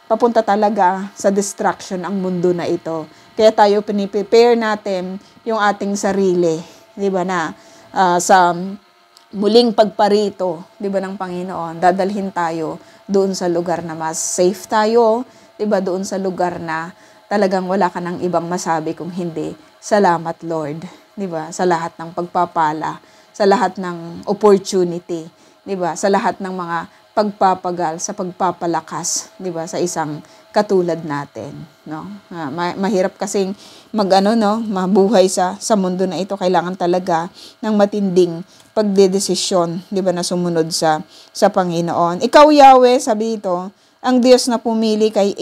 S1: papunta talaga sa destruction ang mundo na ito. Kaya tayo piniprepare natin yung ating sarili, 'di ba, na sa muling pagparito, 'di ba, ng Panginoon, dadalhin tayo doon sa lugar na mas safe tayo, 'di ba, doon sa lugar na talagang wala ka ng ibang masabi kung hindi salamat, Lord, 'di ba, sa lahat ng pagpapala, sa lahat ng opportunity, 'di ba, sa lahat ng mga pagpapagal, sa pagpapalakas, 'di ba, sa isang katulad natin, no? Mahirap kasing mabuhay sa mundo na ito. Kailangan talaga ng matinding pagdedesisyon, 'di ba, na sumunod sa Panginoon. Ikaw, Yahweh, sabi ito, ang Diyos na pumili kay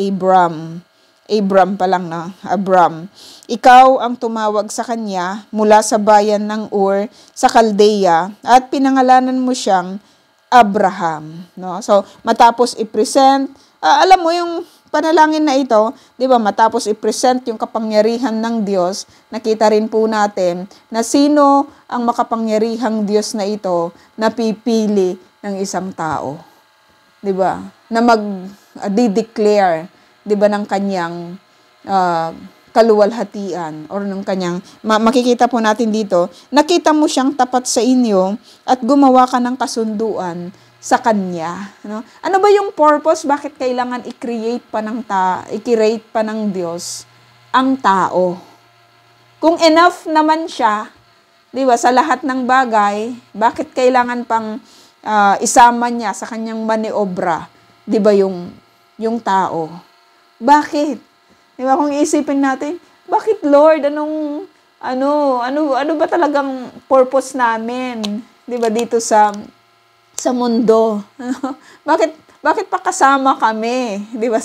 S1: Abram pa lang, no? Abram. Ikaw ang tumawag sa kanya mula sa bayan ng Ur sa Caldea at pinangalanan mo siyang Abraham, no? So, matapos i-present, alam mo yung panalangin na ito, 'di ba? Matapos i-present yung kapangyarihan ng Diyos, nakita rin po natin na sino ang makapangyarihang Diyos na ito na pipili ng isang tao, 'di ba? Na mag-declare, 'di ba, ng kanyang kaluwalhatian or ng kanyang makikita po natin dito, nakita mo siyang tapat sa inyo at gumawa ka ng kasunduan sa kanya, no? Ano ba yung purpose? Bakit kailangan i-create pa ng Diyos ang tao? Kung enough naman siya, 'di ba, sa lahat ng bagay, bakit kailangan pang isama niya sa kanyang maniobra, 'di ba, yung tao? Bakit? 'Di ba, kung iisipin natin, bakit, Lord, ano ba talagang purpose namin, 'di ba, dito sa mundo? Bakit pa kasama kami, 'di ba,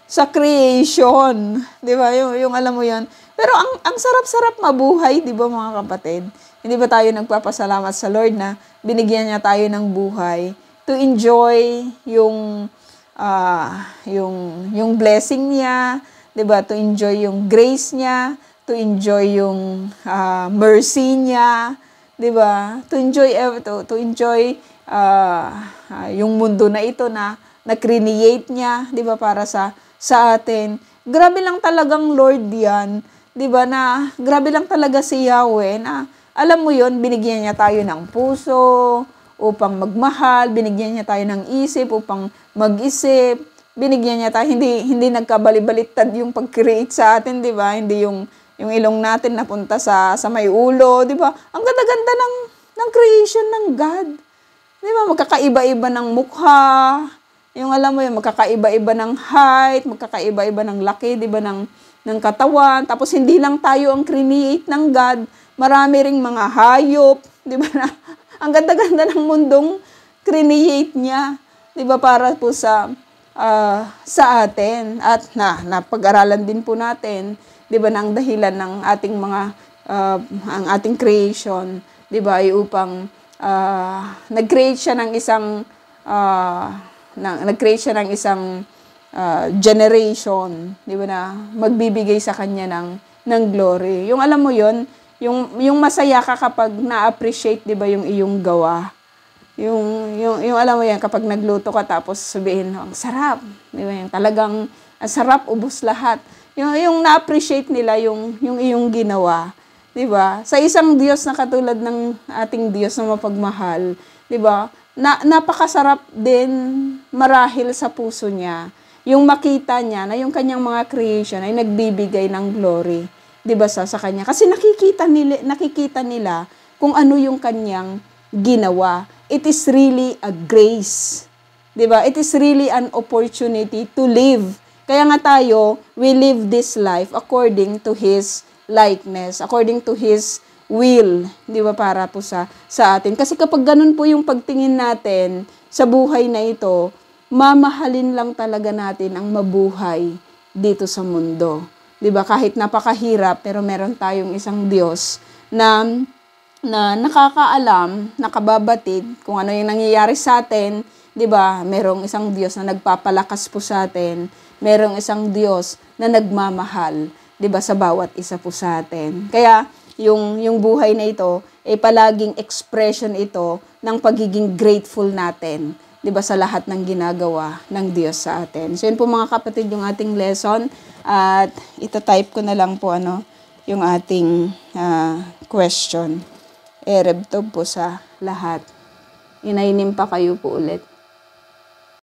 S1: sa creation, 'di ba? Yung alam mo 'yon. Pero ang sarap-sarap mabuhay, 'di ba, mga kapatid? Hindi ba tayo nagpapasalamat sa Lord na binigyan niya tayo ng buhay to enjoy yung blessing niya, 'di ba? To enjoy yung grace niya, to enjoy yung mercy niya, 'di ba? To enjoy yung mundo na ito na create niya, 'di ba, para sa atin. Grabe lang talagang Lord 'yan, 'di ba, na grabe lang talaga si Yahweh na alam mo 'yon, binigyan niya tayo ng puso upang magmahal, binigyan niya tayo ng isip upang mag-isip, binigyan niya tayo, hindi nagkabali-baliktad yung pag-create sa atin, 'di ba? Hindi yung ilong natin napunta sa may ulo, 'di ba? Ang ganda-ganda ng creation ng God. 'Di ba? Magkakaiba-iba ng mukha. Yung alam mo yun, magkakaiba-iba ng height, magkakaiba-iba ng laki, 'di ba, ng katawan. Tapos hindi lang tayo ang create ng God, marami ring mga hayop, 'di ba? Ang ganda-ganda ng mundong create niya, 'di ba, para po sa atin. At napag-aralan din po natin, 'di ba, ng dahilan ng ating mga ang ating creation, 'di ba, ay upang nag-create siya ng isang generation, 'di ba, na magbibigay sa kanya ng glory. Yung alam mo 'yon, yung masaya ka kapag na-appreciate, 'di ba, yung iyong gawa. Yung alam mo yan, kapag nagluto ka tapos sabihin, ang sarap, 'di ba, yung talagang ang sarap, ubos lahat. Yung na-appreciate nila yung iyong ginawa, 'di ba? Sa isang Diyos na katulad ng ating Diyos na mapagmahal, 'di ba? Napakasarap din marahil sa puso niya yung makita niya na yung kanyang mga creation ay nagbibigay ng glory, 'di ba, sa kanya. Kasi nakikita nila kung ano yung kanyang ginawa. It is really a grace, 'di ba? It is really an opportunity to live. Kaya nga tayo, we live this life according to His likeness, according to His will, 'di ba, para po sa atin. Kasi kapag ganun po yung pagtingin natin sa buhay na ito, mamahalin lang talaga natin ang mabuhay dito sa mundo. 'Di ba? Kahit napakahirap, pero meron tayong isang Diyos na nakakaalam, nakababatid kung ano yung nangyayari sa atin, 'di ba? Merong isang Diyos na nagpapalakas po sa atin. Merong isang Diyos na nagmamahal, 'di ba, sa bawat isa po sa atin. Kaya yung buhay na ito ay palaging expression ito ng pagiging grateful natin, 'di ba, sa lahat ng ginagawa ng Diyos sa atin. So yun po mga kapatid yung ating lesson, at ito-type ko na lang po yung ating question. Erev Tov po sa lahat. Inainim pa kayo po ulit.